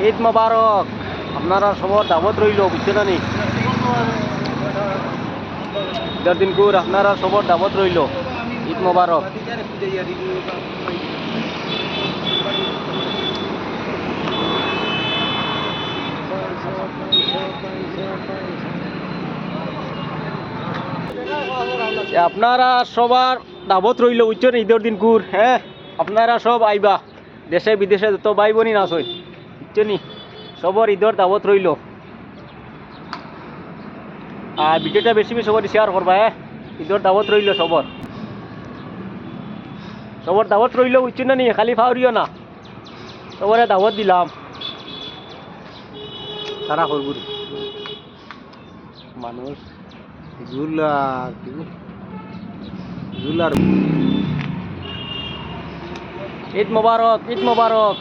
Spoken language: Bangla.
ঈদ মোবারক। আপনারা সবার দাওয়াত রইল, বুঝছে না নি? ঈদের দিন কুর আপনারা সবার দাওয়াত রইল। ঈদ মোবারক। আপনারা সবার দাওয়াত রইল, বুঝছেন? ঈদের দিন কুর, হ্যাঁ, আপনারা সব আইবা। দেশে বিদেশে যত ভাই বোনই নাচ হয়, বুঝছেন? সবার ঈদের দাওয়াত রইল। আর ভিডিওটা বেশি বেশি করে শেয়ার করবা, হ্যাঁ। ঈদের দাওয়াত রইল সবার। সবার দাওয়াত রইল, বুঝছেন না নি? খালি ফাউরিও না, সবারে দাওয়াত দিলাম। তারা হরগুরি মানুষ জুলার জুলার। ঈদ মোবারক, ঈদ মোবারক।